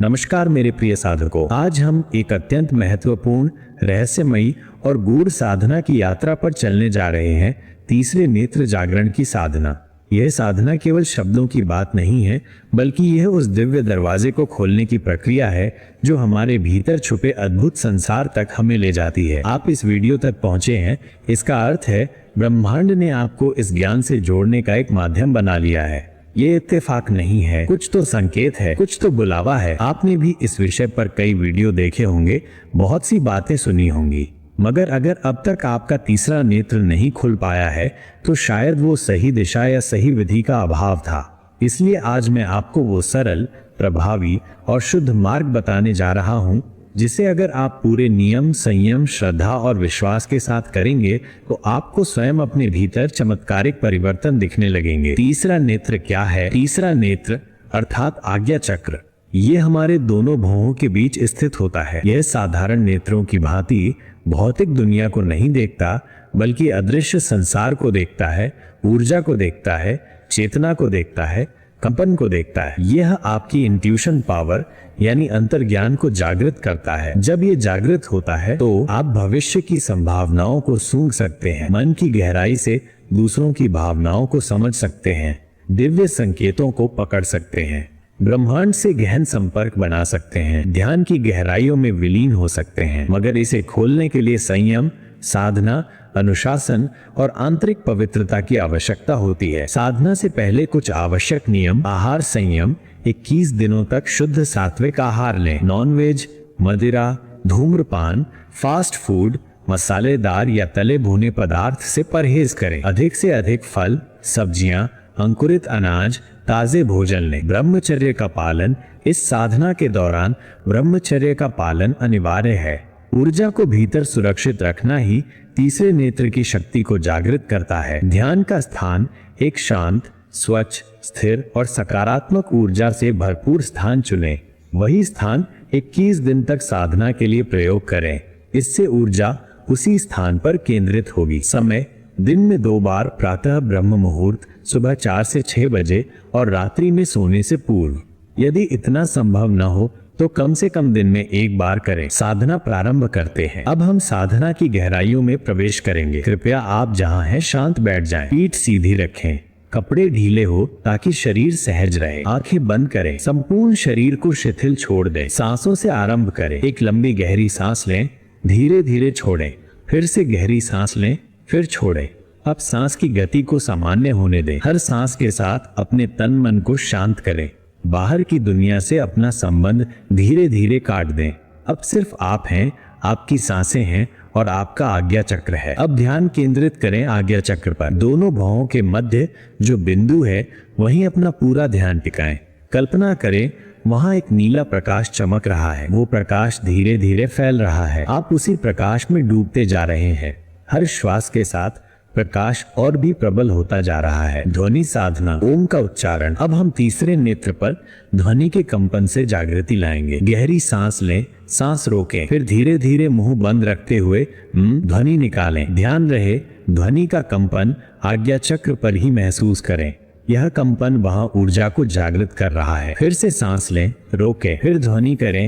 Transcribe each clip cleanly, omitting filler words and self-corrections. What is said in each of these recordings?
नमस्कार मेरे प्रिय साधकों, आज हम एक अत्यंत महत्वपूर्ण, रहस्यमयी और गूढ़ साधना की यात्रा पर चलने जा रहे हैं। तीसरे नेत्र जागरण की साधना। यह साधना केवल शब्दों की बात नहीं है, बल्कि यह उस दिव्य दरवाजे को खोलने की प्रक्रिया है जो हमारे भीतर छुपे अद्भुत संसार तक हमें ले जाती है। आप इस वीडियो तक पहुंचे हैं, इसका अर्थ है ब्रह्मांड ने आपको इस ज्ञान से जोड़ने का एक माध्यम बना लिया है। ये इत्तेफाक नहीं है, कुछ तो संकेत है, कुछ तो बुलावा है। आपने भी इस विषय पर कई वीडियो देखे होंगे, बहुत सी बातें सुनी होंगी, मगर अगर अब तक आपका तीसरा नेत्र नहीं खुल पाया है तो शायद वो सही दिशा या सही विधि का अभाव था। इसलिए आज मैं आपको वो सरल, प्रभावी और शुद्ध मार्ग बताने जा रहा हूँ जिसे अगर आप पूरे नियम, संयम, श्रद्धा और विश्वास के साथ करेंगे तो आपको स्वयं अपने भीतर चमत्कारिक परिवर्तन दिखने लगेंगे। तीसरा नेत्र क्या है? तीसरा नेत्र अर्थात आज्ञा चक्र, ये हमारे दोनों भौहों के बीच स्थित होता है। यह साधारण नेत्रों की भांति भौतिक दुनिया को नहीं देखता, बल्कि अदृश्य संसार को देखता है, ऊर्जा को देखता है, चेतना को देखता है, कंपन को देखता है। यह आपकी इंट्यूशन पावर यानी अंतर्ज्ञान को जागृत करता है। जब ये जागृत होता है तो आप भविष्य की संभावनाओं को सूंघ सकते हैं, मन की गहराई से दूसरों की भावनाओं को समझ सकते हैं, दिव्य संकेतों को पकड़ सकते हैं, ब्रह्मांड से गहन संपर्क बना सकते हैं, ध्यान की गहराइयों में विलीन हो सकते हैं। मगर इसे खोलने के लिए संयम, साधना, अनुशासन और आंतरिक पवित्रता की आवश्यकता होती है। साधना से पहले कुछ आवश्यक नियम: आहार संयम, 21 दिनों तक शुद्ध सात्विक आहार लें, नॉनवेज, मदिरा, धूम्रपान, फास्ट फूड, मसालेदार या तले भुने पदार्थ से परहेज करें। अधिक से अधिक फल, सब्जियां, अंकुरित अनाज, ताजे भोजन लें। ब्रह्मचर्य का पालन: इस साधना के दौरान ब्रह्मचर्य का पालन अनिवार्य है। ऊर्जा को भीतर सुरक्षित रखना ही तीसरे नेत्र की शक्ति को जागृत करता है। ध्यान का स्थान: एक शांत, स्वच्छ, स्थिर और सकारात्मक ऊर्जा से भरपूर स्थान चुनें। वही स्थान 21 दिन तक साधना के लिए प्रयोग करें। इससे ऊर्जा उसी स्थान पर केंद्रित होगी। समय: दिन में 2 बार, प्रातः ब्रह्म मुहूर्त सुबह 4 से 6 बजे और रात्रि में सोने से पूर्व। यदि इतना संभव न हो तो कम से कम दिन में 1 बार करें। साधना प्रारंभ करते हैं। अब हम साधना की गहराइयों में प्रवेश करेंगे। कृपया आप जहां हैं शांत बैठ जाएं। पीठ सीधी रखें, कपड़े ढीले हो ताकि शरीर सहज रहे। आंखें बंद करें, संपूर्ण शरीर को शिथिल छोड़ दें। सांसों से आरंभ करें। एक लंबी गहरी सांस लें, धीरे धीरे छोड़ें, फिर से गहरी सांस लें, फिर छोड़ें। अब सांस की गति को सामान्य होने दें। हर सांस के साथ अपने तन मन को शांत करें। बाहर की दुनिया से अपना संबंध धीरे धीरे काट दें। अब सिर्फ आप हैं, आपकी सांसें हैं और आपका आज्ञा चक्र है। अब ध्यान केंद्रित करें आज्ञा चक्र पर। दोनों भौहों के मध्य जो बिंदु है वहीं अपना पूरा ध्यान टिकाएं। कल्पना करें वहां एक नीला प्रकाश चमक रहा है। वो प्रकाश धीरे धीरे फैल रहा है। आप उसी प्रकाश में डूबते जा रहे हैं। हर श्वास के साथ प्रकाश और भी प्रबल होता जा रहा है। ध्वनि साधना: ओम का उच्चारण। अब हम तीसरे नेत्र पर ध्वनि के कंपन से जागृति लाएंगे। गहरी सांस लें, सांस रोकें, फिर धीरे धीरे मुंह बंद रखते हुए ध्वनि निकालें। ध्यान रहे ध्वनि का कंपन आज्ञा चक्र पर ही महसूस करें। यह कंपन वहां ऊर्जा को जागृत कर रहा है। फिर से सांस लें, रोकें, फिर ध्वनि करें।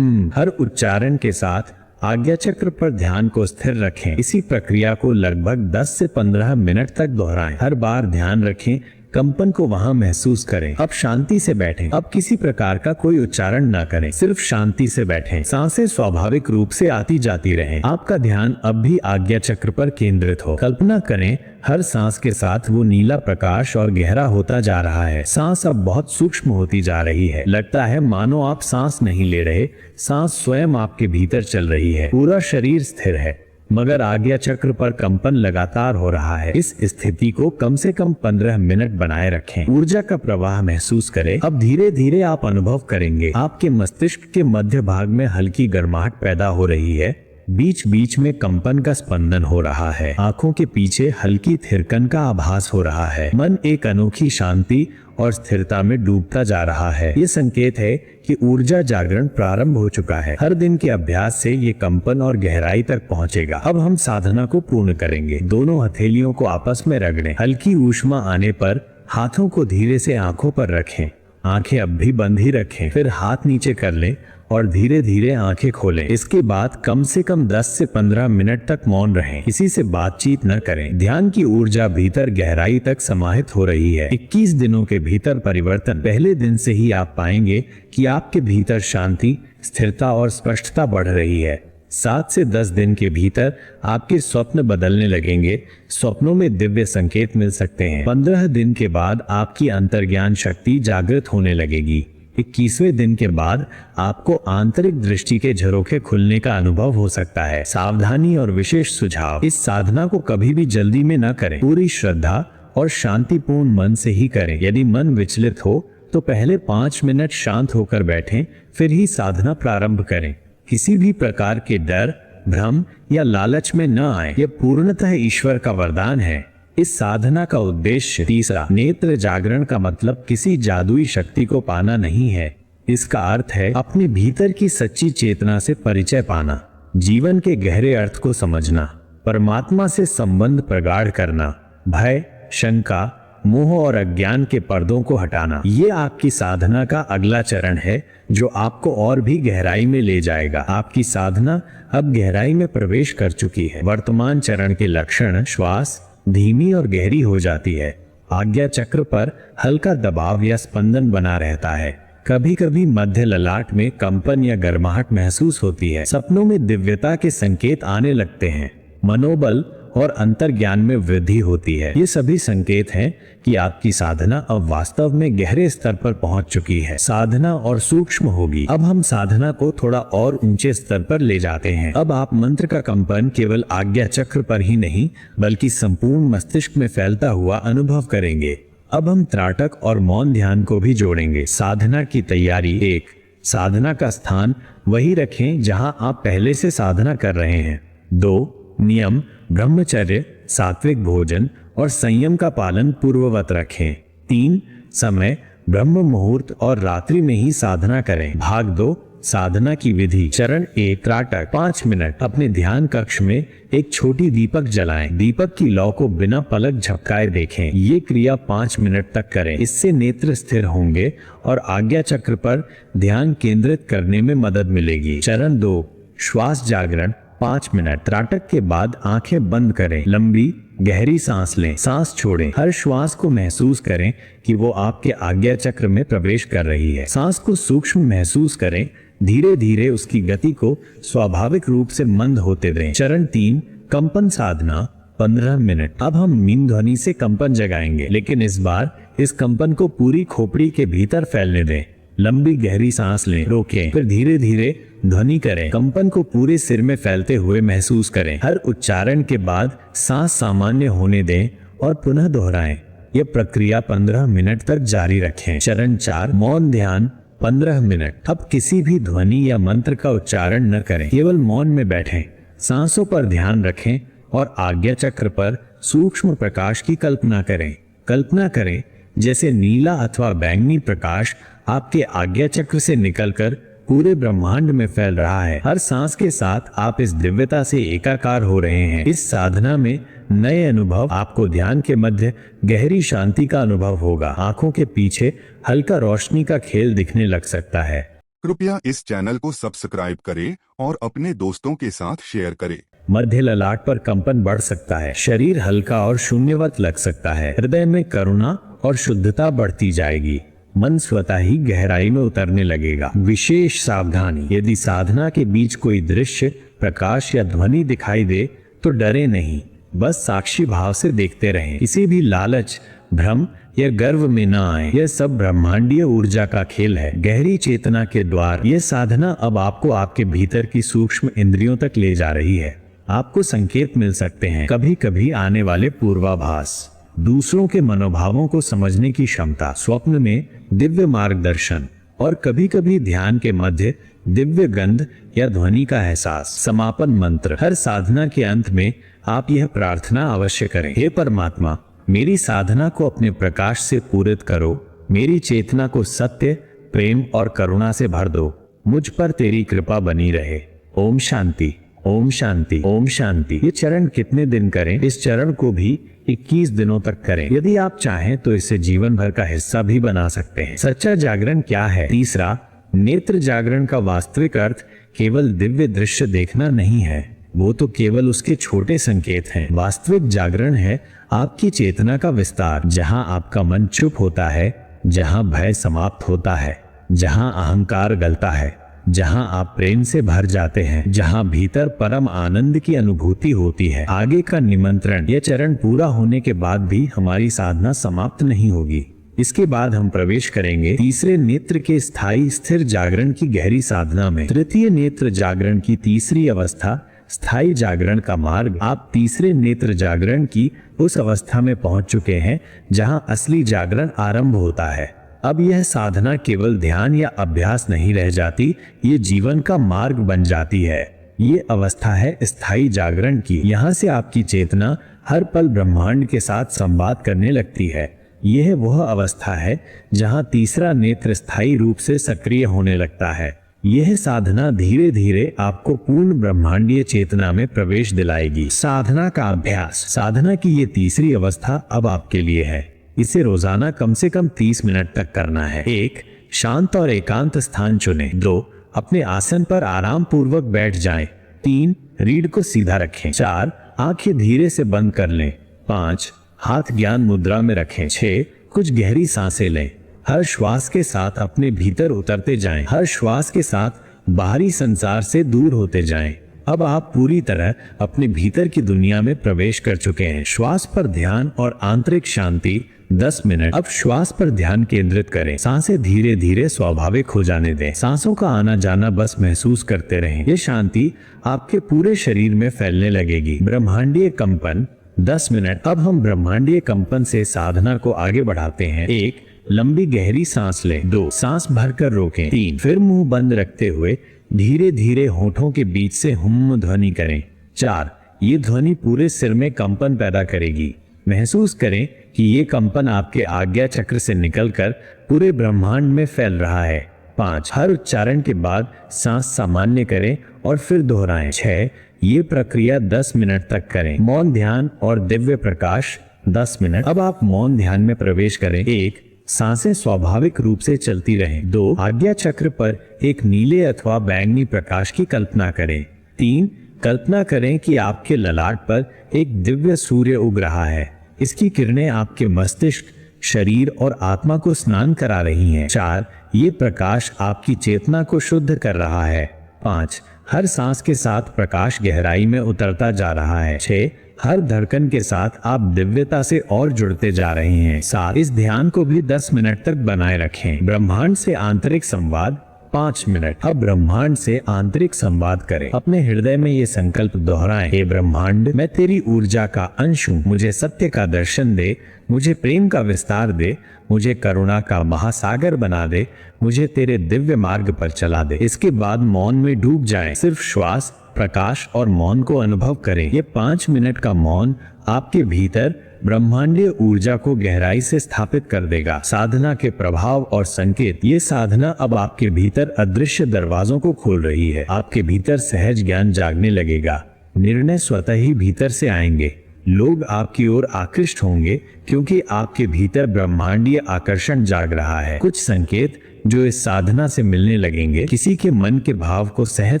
हर उच्चारण के साथ आज्ञा चक्र पर ध्यान को स्थिर रखें। इसी प्रक्रिया को लगभग 10 से 15 मिनट तक दोहराएं। हर बार ध्यान रखें, कंपन को वहां महसूस करें। अब शांति से बैठें। अब किसी प्रकार का कोई उच्चारण न करें, सिर्फ शांति से बैठें। सांसें स्वाभाविक रूप से आती जाती रहें। आपका ध्यान अब भी आज्ञा चक्र पर केंद्रित हो। कल्पना करें हर सांस के साथ वो नीला प्रकाश और गहरा होता जा रहा है। सांस अब बहुत सूक्ष्म होती जा रही है। लगता है मानो आप सांस नहीं ले रहे, सांस स्वयं आपके भीतर चल रही है। पूरा शरीर स्थिर है, मगर आज्ञा चक्र पर कंपन लगातार हो रहा है। इस स्थिति को कम से कम 15 मिनट बनाए रखें। ऊर्जा का प्रवाह महसूस करें। अब धीरे धीरे आप अनुभव करेंगे आपके मस्तिष्क के मध्य भाग में हल्की गर्माहट पैदा हो रही है। बीच बीच में कंपन का स्पंदन हो रहा है। आंखों के पीछे हल्की थिरकन का आभास हो रहा है। मन एक अनोखी शांति और स्थिरता में डूबता जा रहा है। ये संकेत है कि ऊर्जा जागरण प्रारंभ हो चुका है। हर दिन के अभ्यास से ये कंपन और गहराई तक पहुंचेगा। अब हम साधना को पूर्ण करेंगे। दोनों हथेलियों को आपस में रगड़ें। हल्की ऊष्मा आने पर हाथों को धीरे से आंखों पर रखें। आंखें अब भी बंद ही रखें, फिर हाथ नीचे कर लें और धीरे धीरे आंखें खोलें। इसके बाद कम से कम 10 से 15 मिनट तक मौन रहें, किसी से बातचीत न करें। ध्यान की ऊर्जा भीतर गहराई तक समाहित हो रही है। 21 दिनों के भीतर परिवर्तन। पहले दिन से ही आप पाएंगे कि आपके भीतर शांति, स्थिरता और स्पष्टता बढ़ रही है। 7 से 10 दिन के भीतर आपके स्वप्न बदलने लगेंगे, स्वप्नों में दिव्य संकेत मिल सकते हैं। 15 दिन के बाद आपकी अंतर्ज्ञान शक्ति जागृत होने लगेगी। 21वें दिन के बाद आपको आंतरिक दृष्टि के झरोखे खुलने का अनुभव हो सकता है। सावधानी और विशेष सुझाव। इस साधना को कभी भी जल्दी में न करें, पूरी श्रद्धा और शांतिपूर्ण मन से ही करें। यदि मन विचलित हो तो पहले 5 मिनट शांत होकर बैठें, फिर ही साधना प्रारंभ करें। किसी भी प्रकार के डर, भ्रम या लालच में न आए, यह पूर्णतः ईश्वर का वरदान है। इस साधना का उद्देश्य तीसरा, नेत्र जागरण का मतलब किसी जादुई शक्ति को पाना नहीं है। इसका अर्थ है अपने भीतर की सच्ची चेतना से परिचय पाना, जीवन के गहरे अर्थ को समझना, परमात्मा से संबंध प्रगाढ़ करना, भय, शंका, मोह और अज्ञान के पर्दों को हटाना। ये आपकी साधना का अगला चरण है जो आपको और भी गहराई में ले जाएगा। आपकी साधना अब गहराई में प्रवेश कर चुकी है। वर्तमान चरण के लक्षण: श्वास धीमी और गहरी हो जाती है, आज्ञा चक्र पर हल्का दबाव या स्पंदन बना रहता है, कभी कभी मध्य ललाट में कंपन या गर्माहट महसूस होती है, सपनों में दिव्यता के संकेत आने लगते हैं, मनोबल और अंतर्ज्ञान में वृद्धि होती है। ये सभी संकेत हैं कि आपकी साधना अब वास्तव में गहरे स्तर पर पहुंच चुकी है। साधना और सूक्ष्म होगी। अब हम साधना को थोड़ा और ऊंचे स्तर पर ले जाते हैं। अब आप मंत्र का कंपन केवल आज्ञा चक्र पर ही नहीं बल्कि संपूर्ण मस्तिष्क में फैलता हुआ अनुभव करेंगे। अब हम त्राटक और मौन ध्यान को भी जोड़ेंगे। साधना की तैयारी। 1. साधना का स्थान वही रखें जहां आप पहले से साधना कर रहे हैं। 2. नियम: ब्रह्मचर्य, सात्विक भोजन और संयम का पालन पूर्ववत रखें। 3. समय: ब्रह्म मुहूर्त और रात्रि में ही साधना करें। भाग 2: साधना की विधि। चरण 1: त्राटक। 5 मिनट अपने ध्यान कक्ष में एक छोटी दीपक जलाएं। दीपक की लौ को बिना पलक झपकाए देखें। ये क्रिया 5 मिनट तक करें। इससे नेत्र स्थिर होंगे और आज्ञा चक्र पर ध्यान केंद्रित करने में मदद मिलेगी। चरण 2: श्वास जागरण। 5 मिनट त्राटक के बाद आंखें बंद करें, लंबी गहरी सांस लें, सांस छोड़ें। हर श्वास को महसूस करें कि वो आपके आज्ञा चक्र में प्रवेश कर रही है। सांस को सूक्ष्म महसूस करें, धीरे धीरे उसकी गति को स्वाभाविक रूप से मंद होते दें। चरण 3: कंपन साधना। 15 मिनट। अब हम मीन ध्वनि से कंपन जगाएंगे, लेकिन इस बार इस कंपन को पूरी खोपड़ी के भीतर फैलने दें। लंबी गहरी सांस लें, रोकें, फिर धीरे धीरे ध्वनि करें। कंपन को पूरे सिर में फैलते हुए महसूस करें। हर उच्चारण के बाद सांस सामान्य होने दें और पुनः दोहराएं। यह प्रक्रिया 15 मिनट तक जारी रखें। चरण 4: मौन ध्यान। 15 मिनट। अब किसी भी ध्वनि या मंत्र का उच्चारण न करें, केवल मौन में बैठें, सांसों पर ध्यान रखें और आज्ञा चक्र पर सूक्ष्म प्रकाश की कल्पना करें। कल्पना करें जैसे नीला अथवा बैंगनी प्रकाश आपके आज्ञा चक्र से निकलकर पूरे ब्रह्मांड में फैल रहा है। हर सांस के साथ आप इस दिव्यता से एकाकार हो रहे हैं। इस साधना में नए अनुभव, आपको ध्यान के मध्य गहरी शांति का अनुभव होगा। आंखों के पीछे हल्का रोशनी का खेल दिखने लग सकता है। कृपया इस चैनल को सब्सक्राइब करें और अपने दोस्तों के साथ शेयर करें। मध्य ललाट पर कंपन बढ़ सकता है, शरीर हल्का और शून्यवत लग सकता है, हृदय में करुणा और शुद्धता बढ़ती जाएगी, मन स्वतः ही गहराई में उतरने लगेगा। विशेष सावधानी: यदि साधना के बीच कोई दृश्य, प्रकाश या ध्वनि दिखाई दे तो डरे नहीं, बस साक्षी भाव से देखते रहें। किसी भी लालच, भ्रम या गर्व में न आए। यह सब ब्रह्मांडीय ऊर्जा का खेल है, गहरी चेतना के द्वार। यह साधना अब आपको आपके भीतर की सूक्ष्म इंद्रियों तक ले जा रही है। आपको संकेत मिल सकते हैं, कभी कभी आने वाले पूर्वाभास, दूसरों के मनोभावों को समझने की क्षमता, स्वप्न में दिव्य मार्गदर्शन और कभी कभी ध्यान के मध्य दिव्य गंध या ध्वनि का एहसास। समापन मंत्र: हर साधना के अंत में आप यह प्रार्थना अवश्य करें, हे परमात्मा, मेरी साधना को अपने प्रकाश से पूरित करो, मेरी चेतना को सत्य, प्रेम और करुणा से भर दो, मुझ पर तेरी कृपा बनी रहे। ओम शांति, ओम शांति, ओम शांति। ये चरण कितने दिन करें, इस चरण को भी 21 दिनों तक करें। यदि आप चाहें तो इसे जीवन भर का हिस्सा भी बना सकते हैं। सच्चा जागरण क्या है? तीसरा, नेत्र जागरण का वास्तविक अर्थ केवल दिव्य दृश्य देखना नहीं है, वो तो केवल उसके छोटे संकेत हैं। वास्तविक जागरण है आपकी चेतना का विस्तार, जहां आपका मन चुप होता है, जहां भय समाप्त होता है, जहां अहंकार गलता है, जहां आप प्रेम से भर जाते हैं, जहां भीतर परम आनंद की अनुभूति होती है। आगे का निमंत्रण, यह चरण पूरा होने के बाद भी हमारी साधना समाप्त नहीं होगी। इसके बाद हम प्रवेश करेंगे तीसरे नेत्र के स्थायी स्थिर जागरण की गहरी साधना में। तृतीय नेत्र जागरण की तीसरी अवस्था, स्थायी जागरण का मार्ग। आप तीसरे नेत्र जागरण की उस अवस्था में पहुंच चुके हैं जहां असली जागरण आरंभ होता है। अब यह साधना केवल ध्यान या अभ्यास नहीं रह जाती, ये जीवन का मार्ग बन जाती है। ये अवस्था है स्थायी जागरण की। यहाँ से आपकी चेतना हर पल ब्रह्मांड के साथ संवाद करने लगती है। यह वह अवस्था है जहाँ तीसरा नेत्र स्थायी रूप से सक्रिय होने लगता है। यह साधना धीरे धीरे आपको पूर्ण ब्रह्मांडीय चेतना में प्रवेश दिलाएगी। साधना का अभ्यास। साधना की ये तीसरी अवस्था अब आपके लिए है। इसे रोजाना कम से कम 30 मिनट तक करना है। 1. शांत और एकांत स्थान चुनें। 2. अपने आसन पर आराम पूर्वक बैठ जाएं। 3. रीढ़ को सीधा रखें। 4. आंखें धीरे से बंद कर लें। 5. हाथ ज्ञान मुद्रा में रखें। 6. कुछ गहरी सांसें लें। हर श्वास के साथ अपने भीतर उतरते जाएं। हर श्वास के साथ बाहरी संसार से दूर होते जाएं। अब आप पूरी तरह अपने भीतर की दुनिया में प्रवेश कर चुके हैं। श्वास पर ध्यान और आंतरिक शांति 10 मिनट। अब श्वास पर ध्यान केंद्रित करें। सांसें धीरे धीरे स्वाभाविक हो जाने दें। सांसों का आना जाना बस महसूस करते रहें। ये शांति आपके पूरे शरीर में फैलने लगेगी। ब्रह्मांडीय कंपन 10 मिनट। अब हम ब्रह्मांडीय कंपन से साधना को आगे बढ़ाते हैं। 1. लंबी गहरी सांस लें। 2. सांस भरकर रोकें। 3. फिर मुंह बंद रखते हुए धीरे धीरे होठों के बीच से हुम ध्वनि करें। 4. ये ध्वनि पूरे सिर में कंपन पैदा करेगी। महसूस करें कि ये कंपन आपके आज्ञा चक्र से निकलकर पूरे ब्रह्मांड में फैल रहा है। 5. हर उच्चारण के बाद सांस सामान्य करें और फिर दोहराएं। 6. ये प्रक्रिया 10 मिनट तक करें। मौन ध्यान और दिव्य प्रकाश 10 मिनट। अब आप मौन ध्यान में प्रवेश करें। 1. सांसें स्वाभाविक रूप से चलती रहें। 2. आज्ञा चक्र पर एक नीले अथवा बैंगनी प्रकाश की कल्पना करें। 3. कल्पना करें कि आपके ललाट पर एक दिव्य सूर्य उग रहा है। इसकी किरणें आपके मस्तिष्क, शरीर और आत्मा को स्नान करा रही हैं। 4. ये प्रकाश आपकी चेतना को शुद्ध कर रहा है। 5. हर सांस के साथ प्रकाश गहराई में उतरता जा रहा है। 6. हर धड़कन के साथ आप दिव्यता से और जुड़ते जा रहे हैं। 7. इस ध्यान को भी 10 मिनट तक बनाए रखें। ब्रह्मांड से आंतरिक संवाद 5 मिनट। अब ब्रह्मांड से आंतरिक संवाद करें। अपने हृदय में ये संकल्प दोहराएं। हे ब्रह्मांड, मैं तेरी ऊर्जा का अंश हूँ। मुझे सत्य का दर्शन दे, मुझे प्रेम का विस्तार दे, मुझे करुणा का महासागर बना दे, मुझे तेरे दिव्य मार्ग पर चला दे। इसके बाद मौन में डूब जाएं। सिर्फ श्वास, प्रकाश और मौन को अनुभव करें। ये 5 मिनट का मौन आपके भीतर ब्रह्मांडीय ऊर्जा को गहराई से स्थापित कर देगा। साधना के प्रभाव और संकेत। ये साधना अब आपके भीतर अदृश्य दरवाजों को खोल रही है। आपके भीतर सहज ज्ञान जागने लगेगा। निर्णय स्वतः ही भीतर से आएंगे। लोग आपकी ओर आकृष्ट होंगे क्योंकि आपके भीतर ब्रह्मांडीय आकर्षण जाग रहा है। कुछ संकेत जो इस साधना से मिलने लगेंगे। किसी के मन के भाव को सहज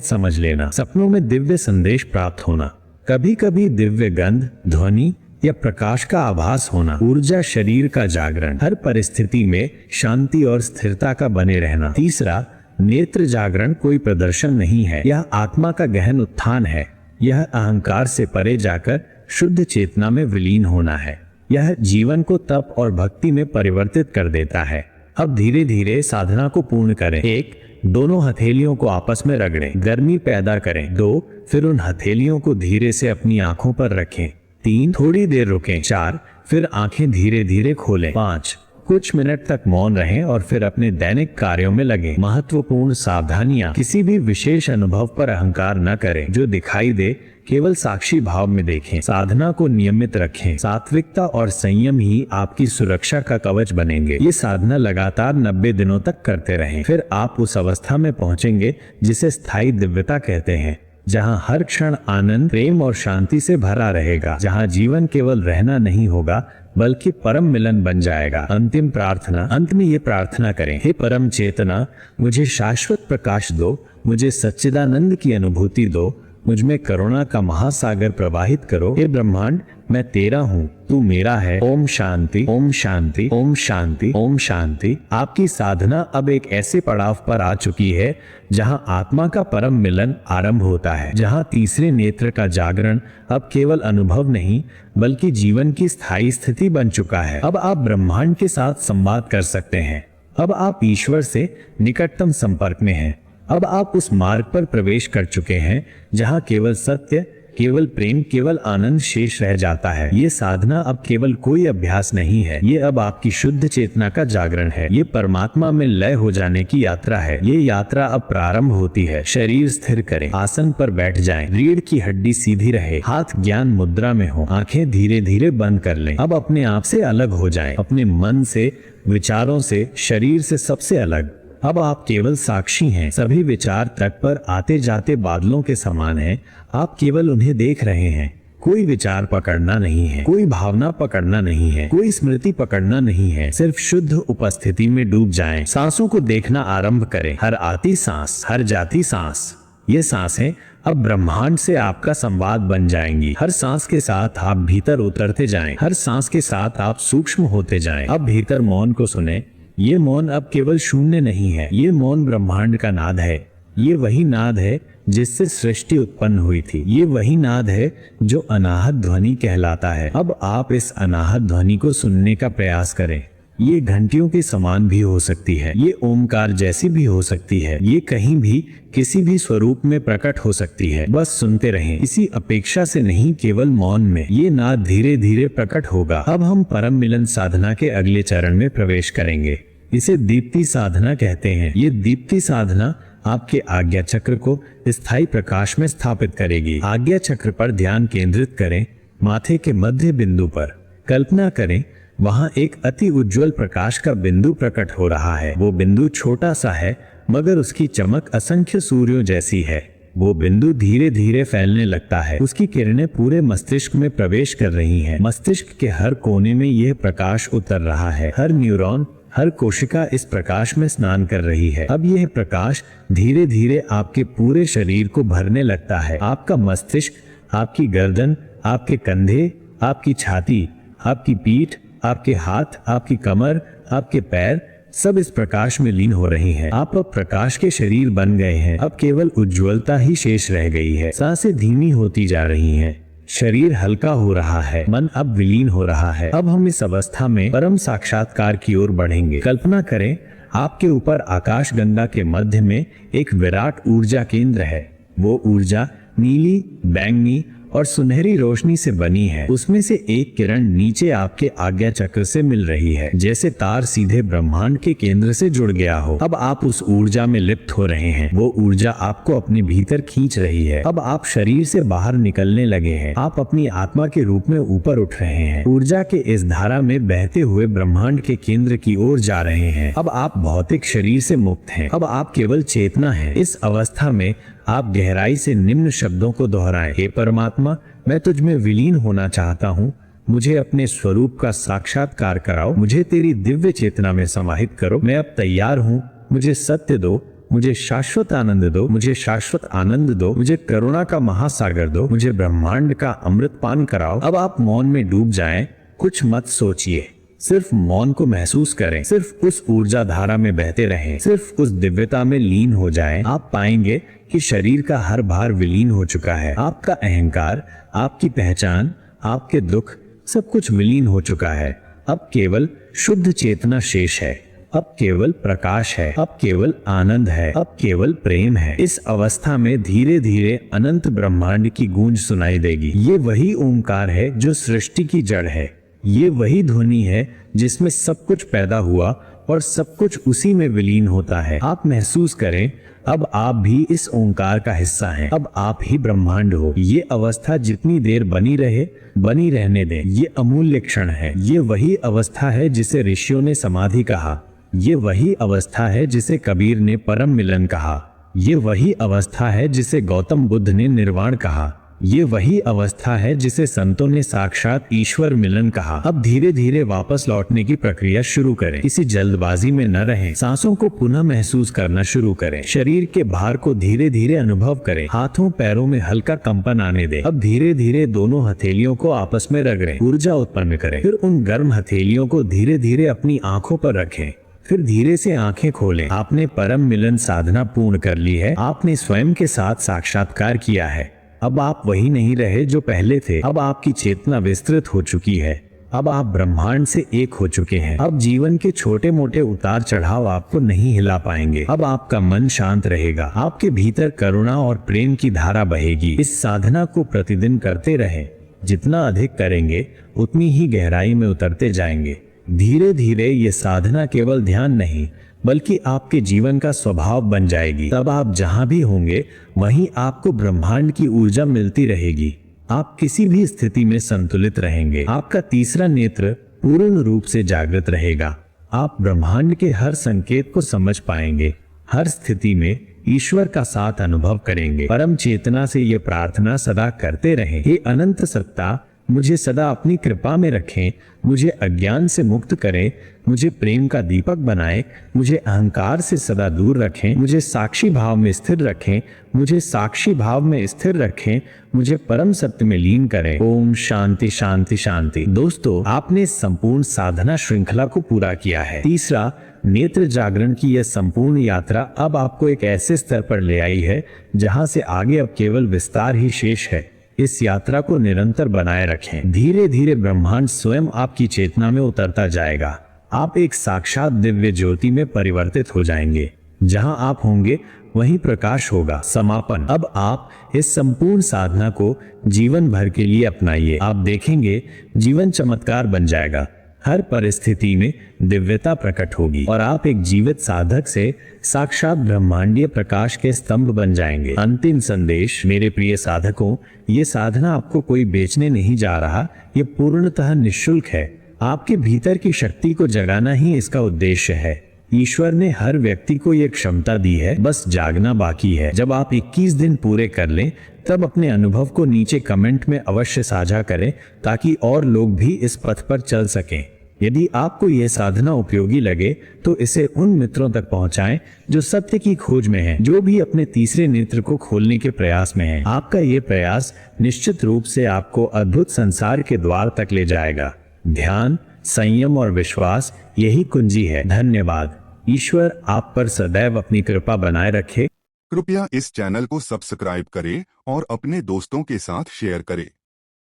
समझ लेना। सपनों में दिव्य संदेश प्राप्त होना। कभी कभी दिव्य गंध, ध्वनि या प्रकाश का आभास होना। ऊर्जा शरीर का जागरण। हर परिस्थिति में शांति और स्थिरता का बने रहना। तीसरा, नेत्र जागरण कोई प्रदर्शन नहीं है, यह आत्मा का गहन उत्थान है। यह अहंकार से परे जाकर शुद्ध चेतना में विलीन होना है। यह जीवन को तप और भक्ति में परिवर्तित कर देता है। अब धीरे धीरे साधना को पूर्ण करें। 1. दोनों हथेलियों को आपस में रगड़ें, गर्मी पैदा करें। 2. फिर उन हथेलियों को धीरे से अपनी आंखों पर रखें। 3. थोड़ी देर रुकें। 4. फिर आंखें धीरे धीरे खोलें। 5. कुछ मिनट तक मौन रहें और फिर अपने दैनिक कार्यों में लगें। महत्वपूर्ण सावधानियां। किसी भी विशेष अनुभव पर अहंकार न करें। जो दिखाई दे केवल साक्षी भाव में देखें। साधना को नियमित रखें। सात्विकता और संयम ही आपकी सुरक्षा का कवच बनेंगे। ये साधना लगातार 90 दिनों तक करते रहें। फिर आप उस अवस्था में पहुंचेंगे जिसे स्थायी दिव्यता कहते हैं, जहाँ हर क्षण आनंद, प्रेम और शांति से भरा रहेगा, जहाँ जीवन केवल रहना नहीं होगा बल्कि परम मिलन बन जाएगा। अंतिम प्रार्थना। अंत में ये प्रार्थना करें, हे परम चेतना, मुझे शाश्वत प्रकाश दो, मुझे सच्चिदानंद की अनुभूति दो, मुझ में करुणा का महासागर प्रवाहित करो। हे ब्रह्मांड, मैं तेरा हूँ, तू मेरा है। ओम शांति, ओम शांति, ओम शांति, ओम शांति। आपकी साधना अब एक ऐसे पड़ाव पर आ चुकी है जहाँ आत्मा का परम मिलन आरंभ होता है, जहाँ तीसरे नेत्र का जागरण अब केवल अनुभव नहीं बल्कि जीवन की स्थायी स्थिति बन चुका है। अब आप ब्रह्मांड के साथ संवाद कर सकते हैं। अब आप ईश्वर से निकटतम संपर्क में हैं। अब आप उस मार्ग पर प्रवेश कर चुके हैं जहाँ केवल सत्य, केवल प्रेम, केवल आनंद शेष रह जाता है। ये साधना अब केवल कोई अभ्यास नहीं है, ये अब आपकी शुद्ध चेतना का जागरण है। ये परमात्मा में लय हो जाने की यात्रा है। ये यात्रा अब प्रारंभ होती है। शरीर स्थिर करें, आसन पर बैठ जाएं, रीढ़ की हड्डी सीधी रहे, हाथ ज्ञान मुद्रा में हो, आंखें धीरे धीरे बंद कर लें। अब अपने आप से अलग हो जाएं, अपने मन से, विचारों से, शरीर से सबसे अलग। अब आप केवल साक्षी हैं। सभी विचार तट पर आते जाते बादलों के समान हैं। आप केवल उन्हें देख रहे हैं। कोई विचार पकड़ना नहीं है, कोई भावना पकड़ना नहीं है, कोई स्मृति पकड़ना नहीं है। सिर्फ शुद्ध उपस्थिति में डूब जाएं। सांसों को देखना आरंभ करें, हर आती सांस, हर जाती सांस। ये सांसें अब ब्रह्मांड से आपका संवाद बन जाएंगी। हर सांस के साथ आप भीतर उतरते जाएं, हर सांस के साथ आप सूक्ष्म होते जाएं। अब भीतर मौन को सुने। ये मौन अब केवल शून्य नहीं है, ये मौन ब्रह्मांड का नाद है। ये वही नाद है जिससे सृष्टि उत्पन्न हुई थी। ये वही नाद है जो अनाहत ध्वनि कहलाता है। अब आप इस अनाहत ध्वनि को सुनने का प्रयास करें। ये घंटियों के समान भी हो सकती है, ये ओमकार जैसी भी हो सकती है, ये कहीं भी किसी भी स्वरूप में प्रकट हो सकती है। बस सुनते रहें, इसी अपेक्षा से नहीं, केवल मौन में। ये नाद धीरे धीरे प्रकट होगा। अब हम परम मिलन साधना के अगले चरण में प्रवेश करेंगे। इसे दीप्ति साधना कहते हैं। ये दीप्ति साधना आपके आज्ञा चक्र को स्थायी प्रकाश में स्थापित करेगी। आज्ञा चक्र पर ध्यान केंद्रित करें, माथे के मध्य बिंदु पर। कल्पना करें वहां एक अति उज्जवल प्रकाश का बिंदु प्रकट हो रहा है। वो बिंदु छोटा सा है मगर उसकी चमक असंख्य सूर्यों जैसी है। वो बिंदु धीरे धीरे फैलने लगता है। उसकी किरणें पूरे मस्तिष्क में प्रवेश कर रही हैं। मस्तिष्क के हर कोने में यह प्रकाश उतर रहा है। हर न्यूरॉन, हर कोशिका इस प्रकाश में स्नान कर रही है। अब यह प्रकाश धीरे धीरे आपके पूरे शरीर को भरने लगता है। आपका मस्तिष्क, आपकी गर्दन, आपके कंधे, आपकी छाती, आपकी पीठ, आपके हाथ, आपकी कमर, आपके पैर, सब इस प्रकाश में लीन हो रही हैं। आप अब प्रकाश के शरीर बन गए हैं। अब केवल उज्ज्वलता ही शेष रह गई है। सांसें धीमी होती जा रही हैं। शरीर हल्का हो रहा है, मन अब विलीन हो रहा है। अब हम इस अवस्था में परम साक्षात्कार की ओर बढ़ेंगे। कल्पना करें आपके ऊपर आकाश गंगा के मध्य में एक विराट ऊर्जा केंद्र है। वो ऊर्जा नीली, बैंगनी और सुनहरी रोशनी से बनी है। उसमें से एक किरण नीचे आपके आज्ञा चक्र से मिल रही है, जैसे तार सीधे ब्रह्मांड के केंद्र से जुड़ गया हो। अब आप उस ऊर्जा में लिप्त हो रहे हैं। वो ऊर्जा आपको अपने भीतर खींच रही है। अब आप शरीर से बाहर निकलने लगे हैं। आप अपनी आत्मा के रूप में ऊपर उठ रहे हैं। ऊर्जा के इस धारा में बहते हुए ब्रह्मांड के केंद्र की ओर जा रहे हैं। अब आप भौतिक शरीर से मुक्त हैं। अब आप केवल चेतना हैं। इस अवस्था में आप गहराई से निम्न शब्दों को दोहराएं। हे परमात्मा, मैं तुझ में विलीन होना चाहता हूँ। मुझे अपने स्वरूप का साक्षात्कार कराओ। मुझे तेरी दिव्य चेतना में समाहित करो। मैं अब तैयार हूँ। मुझे सत्य दो, मुझे शाश्वत आनंद दो, मुझे शाश्वत आनंद दो, मुझे करुणा का महासागर दो, मुझे ब्रह्मांड का अमृत पान कराओ। अब आप मौन में डूब जाएं। कुछ मत सोचिए, सिर्फ मौन को महसूस करें। सिर्फ उस ऊर्जा धारा में बहते रहें। सिर्फ उस दिव्यता में लीन हो जाएं। आप पाएंगे कि शरीर का हर भार विलीन हो चुका है। आपका अहंकार, आपकी पहचान, आपके दुख, सब कुछ विलीन हो चुका है। अब केवल शुद्ध चेतना शेष है। अब केवल प्रकाश है। अब केवल आनंद है। अब केवल प्रेम है। इस अवस्था में धीरे धीरे अनंत ब्रह्मांड की गूंज सुनाई देगी। ये वही ओंकार है जो सृष्टि की जड़ है। ये वही ध्वनि है जिसमें सब कुछ पैदा हुआ और सब कुछ उसी में विलीन होता है। आप महसूस करें, अब आप भी इस ओंकार का हिस्सा हैं। अब आप ही ब्रह्मांड हो। ये अवस्था जितनी देर बनी रहे, बनी रहने दें। ये अमूल्य क्षण है। ये वही अवस्था है जिसे ऋषियों ने समाधि कहा। ये वही अवस्था है जिसे कबीर ने परम मिलन कहा। ये वही अवस्था है जिसे गौतम बुद्ध ने निर्वाण कहा। ये वही अवस्था है जिसे संतों ने साक्षात ईश्वर मिलन कहा। अब धीरे धीरे वापस लौटने की प्रक्रिया शुरू करें। किसी जल्दबाजी में न रहें। सांसों को पुनः महसूस करना शुरू करें। शरीर के भार को धीरे धीरे अनुभव करें। हाथों पैरों में हल्का कंपन आने दें। अब धीरे धीरे दोनों हथेलियों को आपस में रगड़ें। ऊर्जा उत्पन्न करें। फिर उन गर्म हथेलियों को धीरे धीरे अपनी आंखों पर रखें। फिर धीरे से आंखें खोलें। आपने परम मिलन साधना पूर्ण कर ली है। आपने स्वयं के साथ साक्षात्कार किया है। अब आप वही नहीं रहे जो पहले थे। अब आपकी चेतना विस्तृत हो चुकी है। अब आप ब्रह्मांड से एक हो चुके हैं। अब जीवन के छोटे मोटे उतार चढ़ाव आपको नहीं हिला पाएंगे। अब आपका मन शांत रहेगा। आपके भीतर करुणा और प्रेम की धारा बहेगी। इस साधना को प्रतिदिन करते रहें। जितना अधिक करेंगे उतनी ही गहराई में उतरते जाएंगे। धीरे धीरे ये साधना केवल ध्यान नहीं बल्कि आपके जीवन का स्वभाव बन जाएगी। तब आप जहां भी होंगे वहीं आपको ब्रह्मांड की ऊर्जा मिलती रहेगी। आप किसी भी स्थिति में संतुलित रहेंगे। आपका तीसरा नेत्र पूर्ण रूप से जागृत रहेगा। आप ब्रह्मांड के हर संकेत को समझ पाएंगे। हर स्थिति में ईश्वर का साथ अनुभव करेंगे। परम चेतना से ये प्रार्थना सदा करते रहें, हे अनंत सत्ता, मुझे सदा अपनी कृपा में रखें। मुझे अज्ञान से मुक्त करें। मुझे प्रेम का दीपक बनाएं। मुझे अहंकार से सदा दूर रखें। मुझे साक्षी भाव में स्थिर रखें। मुझे साक्षी भाव में स्थिर रखें। मुझे परम सत्य में लीन करें। ओम शांति शांति शांति। दोस्तों, आपने संपूर्ण साधना श्रृंखला को पूरा किया है। तीसरा, नेत्र जागरण की यह संपूर्ण यात्रा अब आपको एक ऐसे स्तर पर ले आई है जहां से आगे अब केवल विस्तार ही शेष है। इस यात्रा को निरंतर बनाए रखें। धीरे धीरे ब्रह्मांड स्वयं आपकी चेतना में उतरता जाएगा। आप एक साक्षात दिव्य ज्योति में परिवर्तित हो जाएंगे। जहां आप होंगे वहीं प्रकाश होगा। समापन। अब आप इस संपूर्ण साधना को जीवन भर के लिए अपनाइए। आप देखेंगे जीवन चमत्कार बन जाएगा। हर परिस्थिति में दिव्यता प्रकट होगी और आप एक जीवित साधक से साक्षात ब्रह्मांडीय प्रकाश के स्तंभ बन जाएंगे। अंतिम संदेश। मेरे प्रिय साधकों, ये साधना आपको कोई बेचने नहीं जा रहा। ये पूर्णतः निःशुल्क है। आपके भीतर की शक्ति को जगाना ही इसका उद्देश्य है। ईश्वर ने हर व्यक्ति को ये क्षमता दी है, बस जागना बाकी है। जब आप 21 दिन पूरे कर लें तब अपने अनुभव को नीचे कमेंट में अवश्य साझा करें ताकि और लोग भी इस पथ पर चल सकें। यदि आपको यह साधना उपयोगी लगे तो इसे उन मित्रों तक पहुंचाएं जो सत्य की खोज में हैं, जो भी अपने तीसरे नेत्र को खोलने के प्रयास में हैं। आपका ये प्रयास निश्चित रूप से आपको अद्भुत संसार के द्वार तक ले जाएगा। ध्यान, संयम और विश्वास यही कुंजी है। धन्यवाद। ईश्वर आप पर सदैव अपनी कृपा बनाए रखे। कृपया इस चैनल को सब्सक्राइब करें और अपने दोस्तों के साथ शेयर करें।